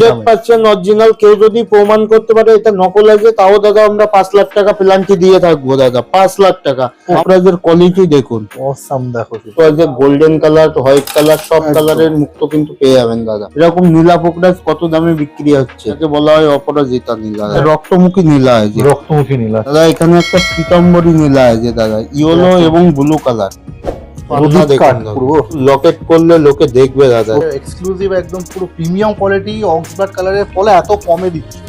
100% original. কেউ যদি প্রমাণ করতে পারে এটা নকল আছে, তাও দাদা আমরা 5 লাখ টাকা পেনাল্টি দিয়ে থাকবো দাদা। 5 লাখ টাকা। আপনাদের কোয়ালিটি দেখুন, অসাম। দেখো গোল্ডেন কালার, হোয়াইট কালার, সব কালারের মুক্তো কিন্তু পেয়ে যাবেন দাদা। এরকম নীলা পোকরাজ কত দামে বিক্রি হচ্ছে, একে বলা হয় অপরাজিতা নীলা, রক্তমুখী নীলা আছে। রক্তমুখী নীলা দাদা এখানে একটা পীতাম্বরী নীলা আছে দাদা, ইয়েলো এবং ব্লু কালার। লকেট করলে লোকে দেখবে দাদা। এক্সক্লুসিভ একদম পুরো প্রিমিয়াম কোয়ালিটি অক্সবার্ড কালারের ফলে এত কমে দিচ্ছে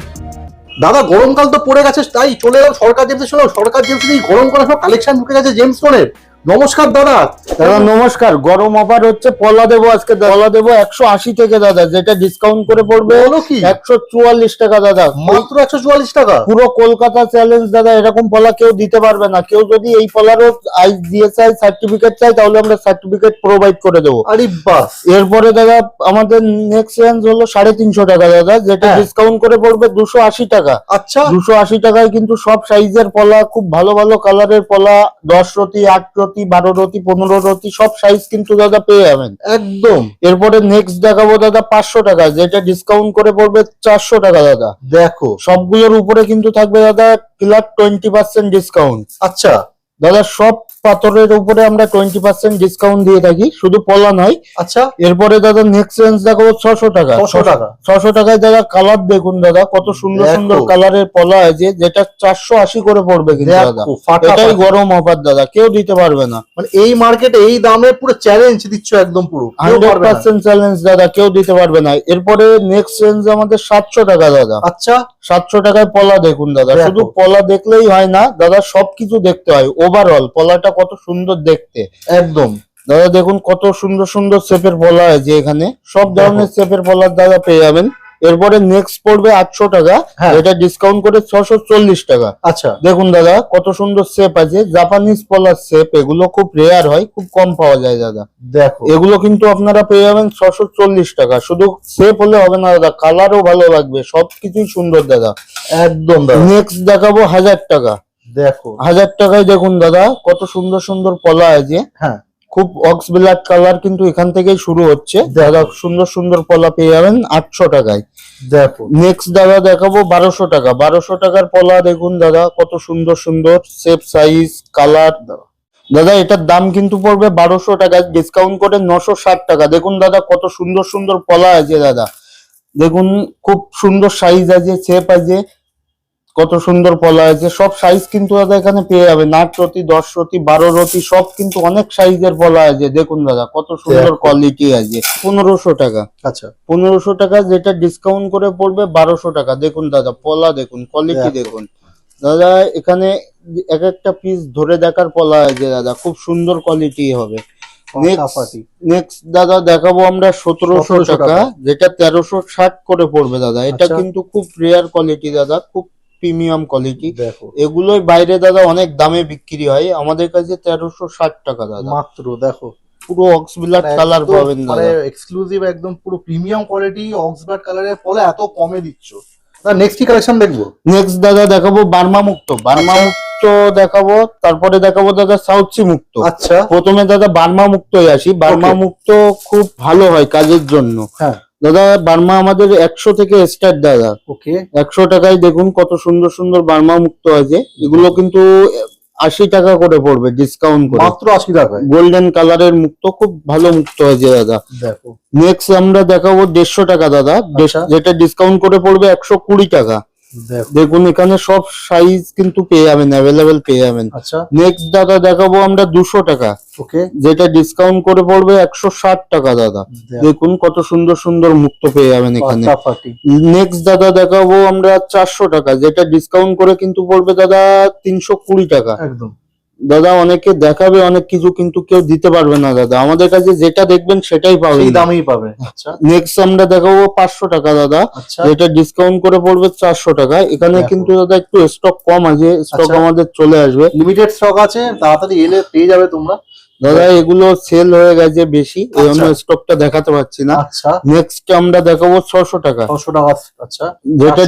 দাদা। গরমকাল তো পড়ে গেছে, তাই চলে এলাম সরকার জেমসে। শোনো, সরকার জেমসে গরম করা সব কালেকশন ঢুকে গেছে জেমস স্টোনের। নমস্কার দাদা। দাদা নমস্কার। গরম অফার হচ্ছে, পলা দেবো আজকে। পলা দেবো 180 থেকে দাদা, যেটা ডিসকাউন্ট করে পড়বে 144 টাকা দাদা। মাত্র 144 টাকা। পুরো কলকাতা চ্যালেঞ্জ দাদা, এরকম পলা কেউ দিতে পারবে না। কেউ যদি এই পলারও আইজিএসআই সার্টিফিকেট চাই, তাহলে আমরা সার্টিফিকেট প্রোভাইড করে দেবো। আরে বাস। এরপরে দাদা আমাদের নেক্সট রেঞ্জ হলো 350 টাকা দাদা, যেটা ডিসকাউন্ট করে পড়বে 280 টাকা। আচ্ছা, 280 টাকায় কিন্তু সব সাইজের পলা, খুব ভালো ভালো কালারের পলা, 10 রতি, 8 রতি, 12 রতি, 15 রতি, সব সাইজ কিন্তু দাদা পেয়ে যাবেন একদম। এরপরে নেক্সট দেখাবো দাদা 500 টাকা, যেটা ডিসকাউন্ট করে পড়বে 400 টাকা দাদা। দেখো সবগুলোর উপরে কিন্তু থাকবে দাদা ফ্ল্যাট 20% ডিসকাউন্ট। আচ্ছা দাদা সব পাথরের উপরে আমরা 20% ডিসকাউন্ট দিয়ে থাকি, শুধু পলা নয়। আচ্ছা, এরপরে দাদা নেক্সট রেঞ্জ দেখাবো 600 টাকা। 600 টাকায় দাদা কালার দেখুন দাদা, কত সুন্দর সুন্দর কালারের পলা আছে, যেটা 480 করে পড়বে কিন্তু দাদা। এটাই গরম অফার দাদা, কেউ দিতে পারবে না। মানে এই মার্কেটে এই দামে পুরো চ্যালেঞ্জ দিচ্ছ একদম, পুরো 100% চ্যালেঞ্জ দাদা, কেউ দিতে পারবে না। এরপরে নেক্সট রেঞ্জ আমাদের 700 টাকা দাদা। আচ্ছা, 700 টাকায় পলা দেখুন দাদা। শুধু পলা দেখলেই হয় না দাদা, সবকিছু দেখতে হয়। ওভারঅল পলাটা কত সুন্দর দেখতে একদম দাদা। দেখুন কত সুন্দর সুন্দর শেপের পলা আছে, এখানে সব ধরনের শেপের পলার দাদা পেয়ে যাবেন। এরপরে নেক্সট পড়বে 800 টাকা, এটা ডিসকাউন্ট করে 640 টাকা। আচ্ছা, দেখুন দাদা কত সুন্দর শেপ আছে, জাপানিজ পলার শেপ। এগুলো খুব রেয়ার হয়, খুব কম পাওয়া যায় দাদা। দেখো এগুলো কিন্তু আপনারা পেয়ে যাবেন 640 টাকা। শুধু শেপ হলে হবে না দাদা, কালারও ভালো লাগবে, সবকিছুই সুন্দর দাদা একদম। নেক্সট দেখাবো 1000 টাকা। দেখো 1000 টাকায় দেখুন দাদা কত সুন্দর সুন্দর পলা আছে। হ্যাঁ, খুব অক্স ব্ল্যাক কালার কিন্তু এখান থেকেই শুরু হচ্ছে দাদা। সুন্দর সুন্দর পলা পেয়ে যাবেন 800 টাকায়। দেখো নেক্সট দাদা দেখাবো 1200 টাকা। 1200 টাকার পলা দেখুন দাদা, কত সুন্দর সুন্দর শেপ, সাইজ, কালার দাদা। এটার দাম কিন্তু পড়বে 1200 টাকা, ডিসকাউন্ট করে 960 টাকা। দেখুন দাদা কত সুন্দর সুন্দর পলা আছে দাদা। দেখুন খুব সুন্দর সাইজ আছে, শেপ আছে, কত সুন্দর পলা আছে। সব সাইজ কিন্তু দাদা এখানে পেয়ে যাবেন। 8 রতি, 10 রতি, 12 রতি, সব কিন্তু অনেক সাইজের পলা আছে। দেখুন দাদা কত সুন্দর কোয়ালিটি আছে। 1500 টাকা। আচ্ছা, 1500 টাকা, যেটা ডিসকাউন্ট করে পড়বে 1200 টাকা। দেখুন দাদা পলা দেখুন, কোয়ালিটি দেখুন দাদা। এখানে এক একটা পিস ধরে দেখার পলা আছে দাদা, খুব সুন্দর কোয়ালিটি হবে। নেক্সট দাদা দেখাবো আমরা 1700 টাকা, যেটা 1360 করে পড়বে দাদা। এটা কিন্তু খুব রেয়ার কোয়ালিটি দাদা, খুব প্রিমিয়াম কোয়ালিটি। এগুলোই বাইরে দাদা অনেক দামে বিক্রি হয়, আমাদের কাছে 1360 টাকা দাদা মাত্র। দেখো পুরো অক্সব্লাড কালার পাবেন দাদা, এক্সক্লুসিভ একদম পুরো প্রিমিয়াম কোয়ালিটি অক্সব্লাড কালারের ফলে এত কমে দিচ্ছ। নেক্সট কি কালেকশন দেখবো? নেক্সট দাদা দেখাবো বার্মা মুক্ত। বার্মা মুক্ত দেখাবো, তারপরে দেখাবো দাদা সাউথ সি মুক্ত। আচ্ছা, প্রথমে দাদা বার্মা মুক্তই আসি। বার্মা মুক্ত খুব ভালো হয় কাজের জন্য। হ্যাঁ দাদা বার্মা আমাদের 100 থেকে স্টার্ট দাদা। ওকে, 100 টাকায় দেখুন কত সুন্দর সুন্দর বার্মা মুক্ত আছে। এগুলো কিন্তু 80 টাকা করে পড়বে ডিসকাউন্ট করে, মাত্র 80 টাকা। গোল্ডেন কালারের মুক্ত, খুব ভালো মুক্ত আছে দাদা। দেখো নেক্সট আমরা দেখাবো 150 টাকা দাদা, যেটা ডিসকাউন্ট করে পড়বে 120 টাকা। দেখুন এখানে সব সাইজ কিন্তু পেয়ে যাবেন, অ্যাভেলেবেল পেয়ে যাবেন। আচ্ছা, নেক্সট দাদা দেখাবো আমরা 200 টাকা, ওকে, যেটা ডিসকাউন্ট করে পড়বে 160 টাকা দাদা। দেখুন কত সুন্দর সুন্দর মুক্ত পেয়ে যাবেন এখানে। নেক্সট দাদা দেখাবো আমরা 400 টাকা, যেটা ডিসকাউন্ট করে কিন্তু পড়বে দাদা 320 টাকা। একদম দাদা অনেকে দেখাবে অনেক কিছু, কিন্তু কেউ দিতে পারবে না দাদা। আমাদের কাছে যেটা দেখবেন সেটাই পাবেন, সেই দামেই পাবে। আচ্ছা, নেক্সট আমরা দেখাবো 500 টাকা দাদা, যেটা ডিসকাউন্ট করে পড়বে 400 টাকা। এখানে কিন্তু দাদা একটু স্টক কম আছে, স্টক আমাদের চলে আসবে, লিমিটেড স্টক আছে, তাড়াতাড়ি এলে পেয়ে যাবে তোমরা দাদা। এগুলো সেল হয়ে গেছে বেশি, এই জন্য স্টকটা দেখাতে পারছি না। নেক্সট আমরা দেখাবো 600 টাকা। 600 টাকা, আচ্ছা, যেটা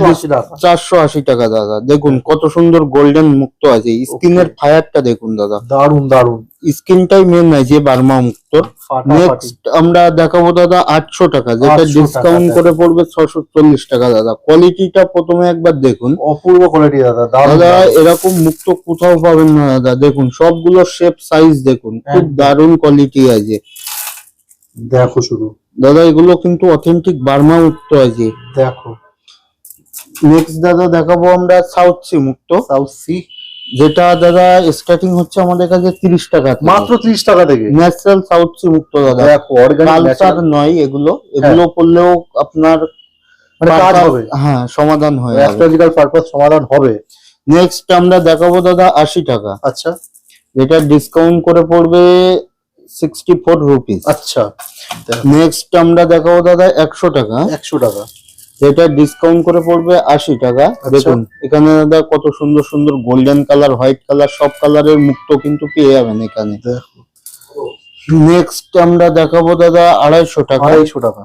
480 টাকা দাদা। দেখুন কত সুন্দর গোল্ডেন মুক্ত আছে, স্কিনের ফায়ারটা দেখুন দাদা, দারুন দারুন। স্কিনটাই মেন নাই যে বার্মা মুক্তর। নেক্সট আমরা দেখাবো দাদা 800 টাকা, যেটা 800 ডিসকাউন্ট টাকা। করে পড়বে 640 টাকা দাদা। কোয়ালিটিটা প্রথমে একবার দেখুন অপূর্ব কোয়ালিটি দাদা, দারুণ দাদা, দারুণ। এরকম মুক্ত কোথাও পাবেন না দাদা। দেখুন সবগুলো শেপ সাইজ দেখুন, খুব একদম। দারুণ কোয়ালিটি আছে দেখো শুধু দাদা, এগুলো কিন্তু অথেন্টিক বার্মা মুক্ত আছে। দেখো। নেক্সট দাদা দেখাবো আমরা সাউথ সি মুক্ত, সাউথ সি, যেটা দাদা স্টার্টিং হচ্ছে আমাদের কাছে 30 টাকা, মাত্র 30 টাকা থেকে। ন্যাচারাল সাউথ সি মুক্ত দাদা, দেখো অর্গানিক কালচার নয় এগুলো। এগুলো করলেও আপনার মানে কাজ হবে, হ্যাঁ সমাধান হয়ে যাবে, অ্যাস্ট্রোলজিক্যাল পারপাস সমাধান হবে। নেক্সট আমরা দেখাবো দাদা 80 টাকা, আচ্ছা যেটা ডিসকাউন্ট করে পড়বে 64 রুপিস। আচ্ছা, নেক্সট আমরা দেখাবো দাদা 100 টাকা, 100 টাকা, যেটা ডিসকাউন্ট করে পড়বে 80 টাকা। দেখুন এখানে দাদা কত সুন্দর সুন্দর গোল্ডেন কালার, হোয়াইট কালার, সব কালারের মুক্ত কিন্তু পেয়ে যাবেন এখানে। দেখো নেক্সট আমরা দেখাবো দাদা 250 টাকা। 250 টাকা।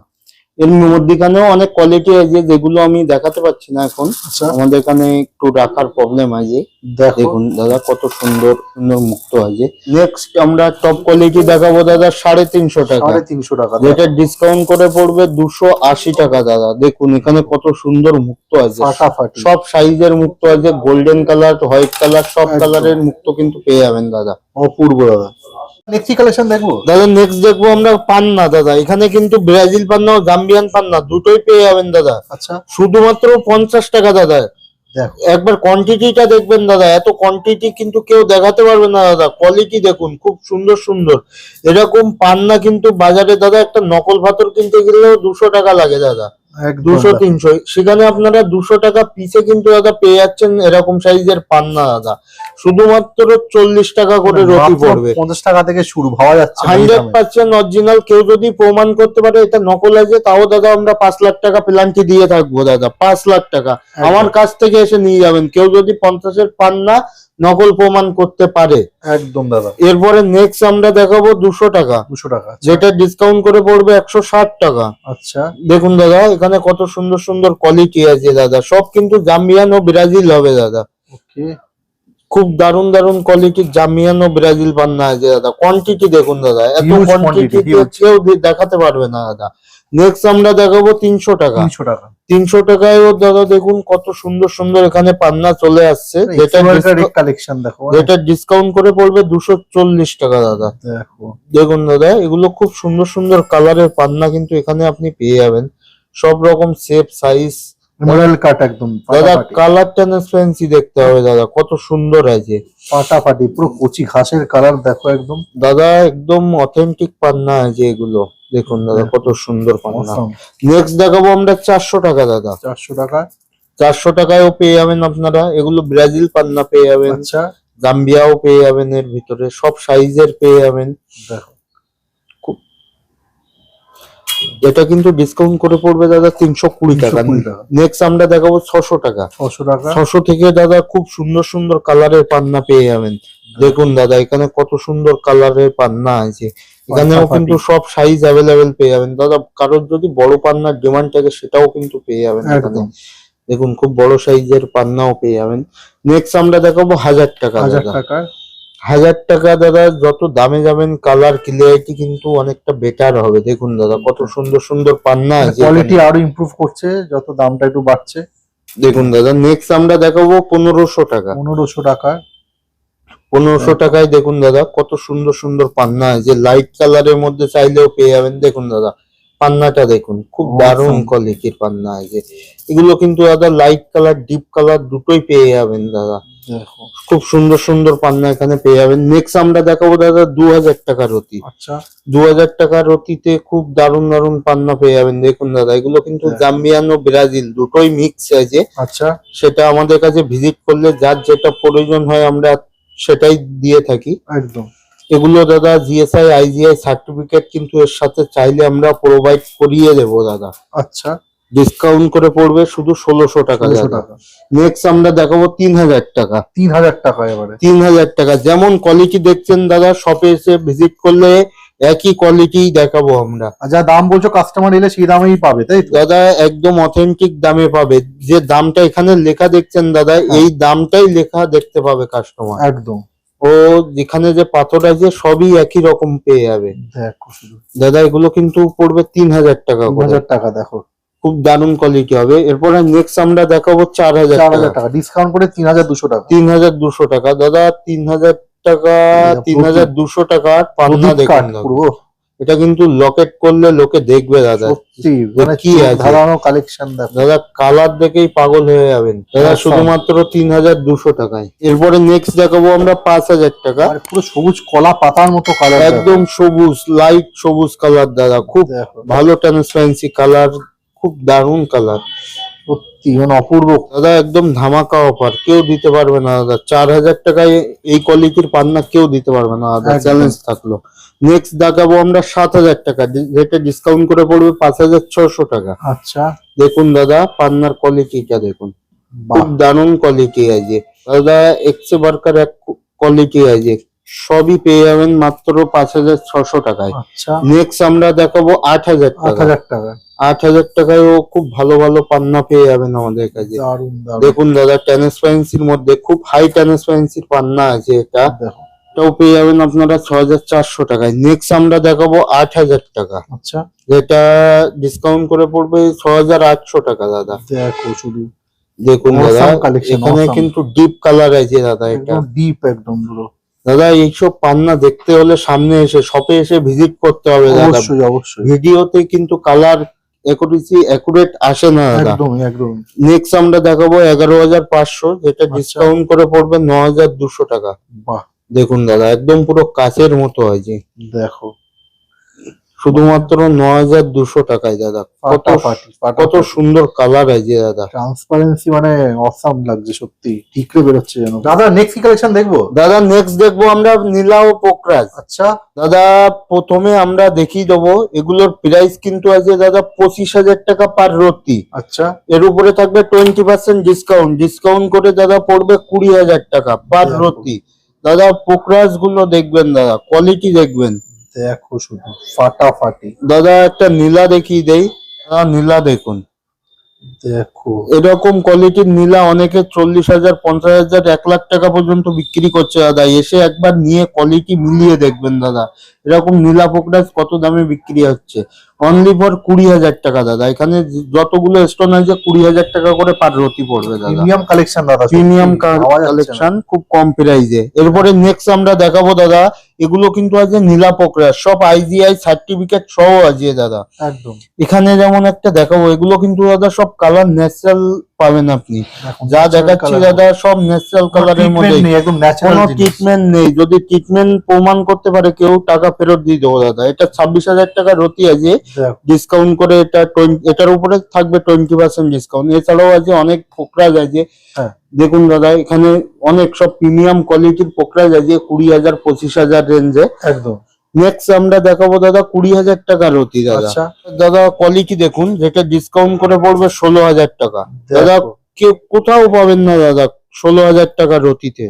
এর মধ্যখানেও অনেক কোয়ালিটি আছে যেগুলো আমি দেখাতে পারছি না এখন, আচ্ছা আমাদের এখানে একটু রাখার প্রবলেম আছে। দেখো দেখুন দাদা কত সুন্দর সুন্দর মুক্ত আছে। নেক্সট আমরা টপ কোয়ালিটি দেখাবো দাদা 350 টাকা, 350 টাকা, যেটা ডিসকাউন্ট করে পড়বে 280 টাকা দাদা। দেখুন এখানে কত সুন্দর মুক্ত আছে, ফাটাফাটি। সব সাইজের মুক্ত আছে, গোল্ডেন কালার, হোয়াইট কালার, সব একদম। কালারের মুক্ত কিন্তু পেয়ে যাবেন দাদা। অপূর্ব দাদা। নেক্সট কালেকশন দেখবো দাদা নেক্সট দেখবো আমরা পান্না দাদা, এখানে কিন্তু ব্রাজিল পান্না ও জাম্বিয়ান পান্না দুটোই পেয়ে যাবেন দাদা, আচ্ছা শুধুমাত্র 50 টাকা দাদা। দেখো একবার কোয়ান্টিটিটা দেখবেন দাদা, এত কোয়ান্টিটি কিন্তু কেউ দেখাতে পারবে না দাদা। কোয়ালিটি দেখুন খুব সুন্দর সুন্দর। এরকম পান্না কিন্তু বাজারে দাদা একটা নকল পাথর কিনতে গেলেও 200 টাকা লাগে দাদা, একদম 200-300। সেখানে আপনারা 200 টাকা পিসে কিন্তু দাদা পেয়ে যাচ্ছেন এরকম সাইজের পান্না দাদা, শুধুমাত্র 40 টাকা করে রতি পড়বে। 50 টাকা থেকে শুরু, ভাবা যাচ্ছে না এই দামে। 100% অরিজিনাল। কেউ যদি প্রমাণ করতে পারে এটা নকল আছে, তাও দাদা আমরা 5 লাখ টাকা পেনাল্টি দিয়ে থাকবো দাদা, 5 লাখ টাকা আমার কাছ থেকে এসে নিয়ে যাবেন কেউ যদি 50-এর পান্না নকল প্রমাণ করতে পারে। একদম দাদা। এরপরে নেক্সট আমরা দেখাবো 200 টাকা, 200 টাকা, যেটা ডিসকাউন্ট করে পড়বে 160 টাকা। আচ্ছা দেখুন দাদা এখানে কত সুন্দর সুন্দর কোয়ালিটি আছে দাদা, সব কিন্তু জাম্বিয়ান ও ব্রাজিল হবে দাদা। ওকে, খুব দারুন দারুন কোয়ালিটির জামিয়ান ও ব্রাজিল পান্না আছে দাদা। কোয়ান্টিটি দেখুন দাদা, এত Huge কোয়ান্টিটি quantity, huge। কেউ দেখাতে পারবে না দাদা। নেক্সট আমরা দেখাবো 300 টাকা, 300 টাকা। 300 টাকায়ও দাদা দেখুন কত সুন্দর সুন্দর এখানে পান্না চলে আসছে, কালেকশন দেখো, যেটা ডিসকাউন্ট করে পড়বে 240 টাকা দাদা। দেখো দেখুন দাদা এগুলো খুব সুন্দর সুন্দর কালারের পান্না কিন্তু এখানে আপনি পেয়ে যাবেন, সব রকম শেপ সাইজ মডেল কাট একদম দাদা। ফাটাফাটি। কালার ট্রান্সপারেন্সি দেখতে হবে দাদা, কত সুন্দর আছে ফাটাফাটি, পুরো কচি ঘাসের কালার দেখো একদম। দাদা, একদম অথেন্টিক পান্না আছে এগুলো। দেখুন দাদা কত সুন্দর পান্না। Awesome। নেক্সট দেখাবো আমরা 400 টাকা দাদা, 400 টাকা, 400 টাকায়ও পেয়ে যাবেন আপনারা। এগুলো ব্রাজিল পান্না পেয়ে যাবেন, আচ্ছা জাম্বিয়াও পেয়ে যাবেন, এর ভিতরে সব সাইজের পেয়ে যাবেন। দেখো এটা কিন্তু ডিসকাউন্ট করে পড়বে দাদা 320 টাকা। 320 টাকা। নেক্সট আমরা দেখাবো 600 টাকা, 600 টাকা, 600 থেকে দাদা খুব সুন্দর সুন্দর কালারের পান্না পেয়ে যাবেন। দেখুন দাদা এখানে কত সুন্দর কালারের পান্না আছে, এখানেও কিন্তু সব সাইজ অ্যাভেলেবেল পেয়ে যাবেন দাদা। কারোর যদি বড় পান্নার ডিমান্ড থাকে সেটাও কিন্তু পেয়ে যাবেন এখানে। একদম। দেখুন খুব বড় সাইজের পান্নাও পেয়ে যাবেন। নেক্সট আমরা দেখাবো 1000 টাকা 1000 দাদা, টাকা, 1000 টাকা দাদা। যত দামে যাবেন কালার ক্লিয়ারিটি কিন্তু অনেকটা বেটার হবে। দেখুন দাদা কত সুন্দর সুন্দর পান্না আছে, কোয়ালিটি আরো ইমপ্রুভ করছে যত দামটা একটু বাড়ছে। দেখুন দাদা। নেক্সট আমরা দেখাবো 1500 টাকা, 1500 টাকা, 1500 টাকায় দেখুন দাদা কত সুন্দর সুন্দর পান্না আছে, লাইট কালারের মধ্যে চাইলেও পেয়ে যাবেন। দেখুন দাদা পান্নাটা দেখুন, খুব দারুণ কোয়ালিটির পান্না আছে এগুলো কিন্তু দাদা। লাইট কালার ডিপ কালার দুটোই পেয়ে যাবেন দাদা, দেখো খুব সুন্দর সুন্দর পান্না এখানে পেয়ে যাবেন। নেক্সট আমরা দেখাবো দাদা 2000 টাকা রতি, আচ্ছা 2000 টাকা রতিতে খুব দারুণ দারুণ পান্না পেয়ে যাবেন। দেখুন দাদা এগুলো কিন্তু জাম্বিয়ান ও ব্রাজিল দুটোই মিক্স আছে, আচ্ছা সেটা আমাদের কাছে ভিজিট করলে যার যেটা প্রয়োজন হয় আমরা সেটাই দিয়ে থাকি একদম। এগুলো দাদা জিএসআই আইজিআই সার্টিফিকেট কিন্তু এর সাথে চাইলে আমরা প্রোভাইড করিয়ে দেবো দাদা। আচ্ছা ডিসকাউন্ট করে পড়বে শুধু 1600 টাকা 1600 দাদা। টাকা, নেক্সট আমরা দেখাবো 3000 টাকা, 3000 টাকা এবারে। 3000 টাকা। যেমন কোয়ালিটি দেখছেন দাদা, শপে এসে ভিজিট করলে একই কোয়ালিটি দেখাবো আমরা। আর যা দাম বলছো কাস্টমার এলে সেই দামেই পাবে, তাই তো? দাদা একদম অথেন্টিক দামে পাবে, যে দামটা এখানে লেখা দেখছেন দাদা এই দামটাই লেখা দেখতে পাবে কাস্টমার। একদম ও যেখানে যে পাথর আছে সবই একই রকম পেয়ে যাবে দেখো শুধু দাদা। এগুলো কিন্তু পড়বে 3000 টাকা করে। 3000 টাকা, দেখো খুব দারুণ কোয়ালিটি হবে। এরপরে নেক্সট আমরা দেখাবো 4000 4000 টাকা। টাকা ডিসকাউন্ট করে 3200 টাকা। 3200 টাকা দাদা। 3000 টাকা, এটা 3200 টাকার পান্না প্রদীপ দেখুন কাঠ দাদা। পুরো, এটা কিন্তু লকেট করলে লোকে দেখবে দাদা। সত্যি যে মানে কি চোখ আছে ধাঁধানো কালেকশন দেখো। দাদা, কালার দেখেই পাগল হয়ে যাবেন দাদা। Awesome. শুধুমাত্র 3200 টাকায়। এরপরে নেক্সট দেখাবো আমরা 5000 টাকা। আর পুরো সবুজ কলা পাতার মতো কালার, একদম সবুজ, লাইট সবুজ কালার দাদা। খুব দেখো ভালো ট্রান্সপারেন্সি কালার, খুব দারুণ কালার সত্যি মানে অপূর্ব। দাদা। একদম ধামাকা অফার, কেউ দিতে পারবে না দাদা। 4000 টাকায় এই কোয়ালিটির পান্না কেউ দিতে পারবে না দাদা, একদম। চ্যালেঞ্জ থাকলো। নেক্সট দেখাবো আমরা 7000 টাকা, যেটা ডিসকাউন্ট করে পড়বে 5600 টাকা। আচ্ছা দেখুন দাদা, পান্নার কোয়ালিটিটা দেখুন, বাহ, খুব দারুণ কোয়ালিটি আছে দাদা। এক্সে বার্কার এক কোয়ালিটি আছে, সবই পেয়ে যাবেন মাত্র 5600 টাকায়। আচ্ছা নেক্সট আমরা দেখাবো 8000 টাকা। 8000 টাকা, 8000 টাকায়ও খুব ভালো ভালো পান্না পেয়ে যাবেন আমাদের কাছে। দারুন দারুন। দেখুন দাদা, ট্রান্সপারেন্সির মধ্যে খুব হাই ট্রান্সপারেন্সির পান্না আছে এটা। দেখো এটাও পেয়ে যাবেন আপনারা 6400 টাকায়। নেক্সট আমরা দেখাবো 8000 টাকা, আচ্ছা যেটা ডিসকাউন্ট করে পড়বে 6800 টাকা দাদা। দেখো শুধু দেখুন দাদা, Awesome collection, এখানে awesome. কিন্তু ডিপ কালার আছে দাদা। এটা একদম ডিপ, একদম পুরো। দাদা এইসব পান্না দেখতে হলে সামনে এসে শপে এসে ভিজিট করতে হবে দাদা। অবশ্যই অবশ্যই, ভিডিওতে কিন্তু কালার একুরেট আসে না দাদা। একদমই একদম। নেক্সট আমরা দেখাবো 11500, যেটা আচ্ছা। ডিসকাউন্ট করে পড়বে 9200 টাকা। বাহ, দেখুন দাদা, একদম পুরো কাচের মতো আছে, দেখো শুধুমাত্র 9200 টাকায় দাদা। কত ফাটাফাটি কত ফাটাফাটি। সুন্দর কালার আছে দাদা। ট্রান্সপারেন্সি মানে অসাম লাগছে সত্যি, ঠিকরে বেরোচ্ছে যেন। দাদা নেক্সট কি কালেকশন দেখবো? দাদা নেক্সট দেখবো আমরা নীলা ও পোকরাজ। আচ্ছা দাদা প্রথমে আমরা দেখিয়ে দেবো, এগুলোর প্রাইস কিন্তু আছে দাদা 25000 টাকা পার রতি। আচ্ছা এর উপরে থাকবে 20% ডিসকাউন্ট। ডিসকাউন্ট করে দাদা পড়বে 20000 টাকা পার দেখো। রতি। দাদা পোকরাজ গুলো দেখবেন দাদা, কোয়ালিটি দেখবেন দেখো শুধু ফাটাফাটি, দাদা। একটা নীলা দেখিয়ে দেই দাদা, নীলা দেখুন। দেখো এরকম কোয়ালিটির নীলা অনেকে 40,000, 50,000, 1 লাখ টাকা পর্যন্ত বিক্রি করছে দাদা। এসে একবার নিয়ে কোয়ালিটি মিলিয়ে দেখবেন দাদা, এরকম নীলা পোকরাজ কত দামে বিক্রি হচ্ছে। অনলি ফর 20,000 টাকা দাদা। এখানে যতগুলো স্টোন আছে 20,000 টাকা করে পার রতি পড়বে দাদা। প্রিমিয়াম কালেকশন দাদা, প্রিমিয়াম পাওয়া যাচ্ছে না। কালেকশন, খুব কম প্রাইসে। এরপরে নেক্সট আমরা দেখাবো দাদা, এগুলো কিন্তু আছে নীলা পোকরাজ, সব IGI সার্টিফিকেট সহ আছে দাদা। একদম এখানে যেমন একটা দেখাবো, এগুলো কিন্তু দাদা সব কালার ন্যাচারাল পাবেন আপনি। দেখো, যা natural দেখাচ্ছি colour। দাদা সব ন্যাচারাল কোনো কালারের treatment মধ্যে, নেই, একদম ন্যাচারাল কোনো জিনিস। ট্রিটমেন্ট নেই। যদি ট্রিটমেন্ট প্রমাণ করতে পারে কেউ, টাকা ফেরত দিয়ে দেবো দাদা। এটা 26,000 টাকা রতি আছে, দেখো, ডিসকাউন্ট করে এটা এটার উপরে থাকবে 20% ডিসকাউন্ট। এছাড়াও আছে অনেক পোকরাজ আছে। হ্যাঁ। দেখুন দাদা, এখানে অনেক সব প্রিমিয়াম কোয়ালিটির পোকরাজ আছে 20,000, 25,000 রেঞ্জে। একদম নেক্সট আমরা দেখাবো দাদা 20,000 টাকা রতি দাদা। আচ্ছা দাদা কোয়ালিটি দেখুন, যেটা ডিসকাউন্ট করে পড়বে 16,000 টাকা দাদা। দেখো, কেউ কোথাও পাবেন না দাদা 16,000 টাকা রতিতে।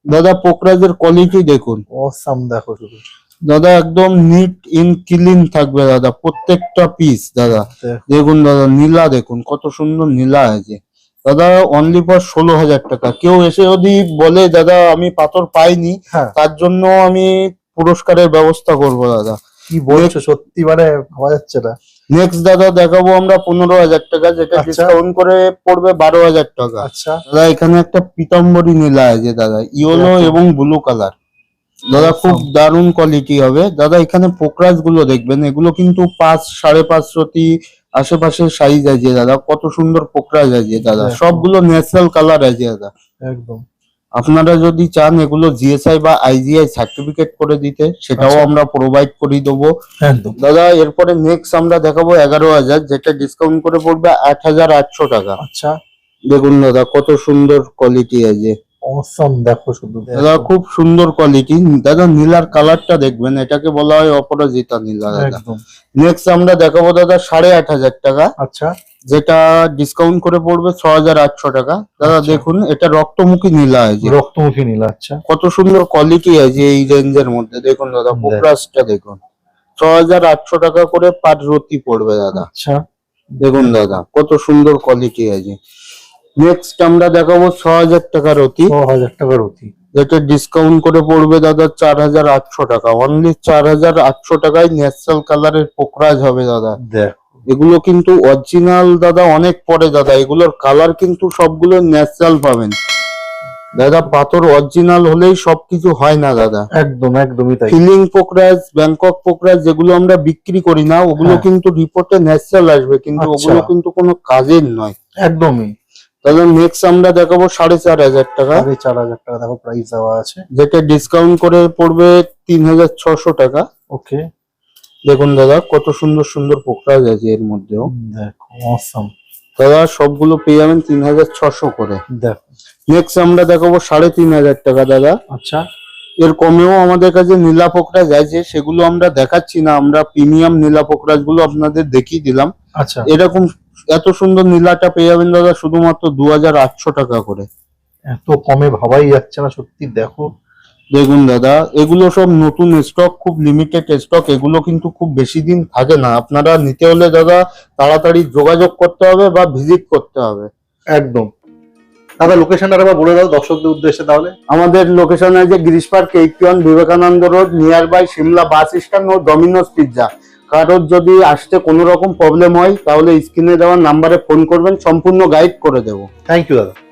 দাদা পোকরাজের কোয়ালিটি দেখুন অসাম, দেখো শুধু দাদা, একদম নিট ইন ক্লিন থাকবে দাদা প্রত্যেকটা পিস দাদা। দেখো। দেখুন দাদা, নীলা দেখুন কত সুন্দর নীলা আছে দাদা। অনলি ফর 16,000 টাকা। কেউ এসে যদি বলে দাদা আমি পাথর পাইনি, হ্যাঁ তার জন্য আমি পুরস্কারের ব্যবস্থা করব দাদা। কি বলছো, সত্যি মানে ভাবা যাচ্ছে না। নেক্সট দাদা দেখাবো আমরা 15,000 টাকা, যেটা আচ্ছা। ডিসকাউন্ট করে পড়বে 12,000 টাকা। আচ্ছা দাদা এখানে একটা পিতাম্বরী নীলা আছে দাদা, ইয়েলো দেখো। এবং ব্লু কালার দাদা। খুব Awesome. দারুণ কোয়ালিটি হবে দাদা। এখানে পোকরাজ গুলো দেখবেন, এগুলো কিন্তু 5, 5.5 রতি আশেপাশে সাইজ আছে দাদা। কত সুন্দর পোকরাজ আছে দাদা, দেখো। সবগুলো ন্যাচারাল কালার আছে দাদা। একদম আপনারা যদি চান এগুলো GSI বা IGI সার্টিফিকেট করে দিতে, সেটাও আচ্ছা। আমরা প্রোভাইড করে দেবো একদম দাদা। এরপরে নেক্সট আমরা দেখাবো 11,000, যেটা ডিসকাউন্ট করে পড়বে 8,800 টাকা। আচ্ছা দেখুন দাদা কত সুন্দর কোয়ালিটি আছে অসাম, দেখো শুধু দাদা, খুব সুন্দর কোয়ালিটি দাদা। নীলার কালারটা দেখবেন, এটাকে বলা হয় অপরাজিতা নীলা দাদা। একদম নেক্সট আমরা দেখাবো দাদা 8,500 টাকা, আচ্ছা যেটা ডিসকাউন্ট করে পড়বে 6,800 টাকা দাদা। আচ্ছা। দেখুন এটা রক্তমুখী নীলা আছে, রক্তমুখী নীল, আচ্ছা কত সুন্দর কোয়ালিটি আছে এই রেঞ্জের মধ্যে। দেখুন দাদা দেখ। পোকরাজটা দেখুন, 6,800 টাকা করে পার রতি পড়বে দাদা। আচ্ছা দেখুন দাদা কত সুন্দর কোয়ালিটি আছে। নেক্সট আমরা দেখাবো 6,000 টাকা রতি। 6,000 টাকা রতি। যেটা ডিসকাউন্ট করে পড়বে দাদা 4800 টাকা, অনলি 4800 টাকায় ন্যাচারাল কালারের পোকরাজ হবে দাদা। দেখ এগুলো কিন্তু অরিজিনাল দাদা, অনেক পরে দাদা, এগুলোর কালার কিন্তু সবগুলো ন্যাচারাল পাবেন দাদা। পাথর অরিজিনাল হলেই সবকিছু হয় না দাদা। একদম একদমই তাই। ফিলিং পোকরাজ, ব্যাংকক পোকরাজ যেগুলো আমরা বিক্রি করি না, ওগুলো হ্যাঁ। কিন্তু রিপোর্টে ন্যাচারাল আসবে, কিন্তু আচ্ছা। ওগুলো কিন্তু কোনো কাজের নয় একদমই। দাদা। নেক্সট আমরা দেখাবো 4500 টাকা, 4500 টাকা দেখো প্রাইস দেওয়া আছে। যেটা ডিসকাউন্ট করে পড়বে 3600 টাকা। ওকে, দেখুন দাদা কত সুন্দর সুন্দর পোকরাজ আছে এর মধ্যেও দেখো অসম দাদা, সবগুলো পেয়ে যাবেন 3600 করে। দেখো। নেক্সট আমরা দেখাবো 3500 টাকা দাদা। আচ্ছা, এর কমেও আমাদের কাছে নীলা পোকরাজ আছে, সেগুলো আমরা দেখাচ্ছি না, আমরা প্রিমিয়াম নীলা পোকরাজ গুলো আপনাদের দেখিয়ে দিলাম। আচ্ছা, এরকম এত সুন্দর নীলাটা পেয়ে যাবেন দাদা শুধুমাত্র 2800 টাকা করে। এত কমে ভাবাই যাচ্ছে না সত্যি। দেখো দেখুন দাদা, এগুলো সব নতুন স্টক, খুব লিমিটেড স্টক, এগুলো কিন্তু খুব বেশি দিন থাকে না। আপনারা নিতে হলে দাদা তাড়াতাড়ি যোগাযোগ করতে হবে বা ভিজিট করতে হবে। একদম। দাদা লোকেশনটা আবার বলে দাও দর্শকদের উদ্দেশ্যে তাহলে। আমাদের লোকেশন আছে গিরিশ পার্ক, এইকিয়ন, Vivekananda Road, near by Simla bus stand ও ডমিনোস পিৎজা। কারোর যদি আসতে কোনো রকম প্রবলেম হয় তাহলে স্ক্রিনে দেওয়া নাম্বারে ফোন করবেন, সম্পূর্ণ গাইড করে দেবো। থ্যাংক ইউ দাদা।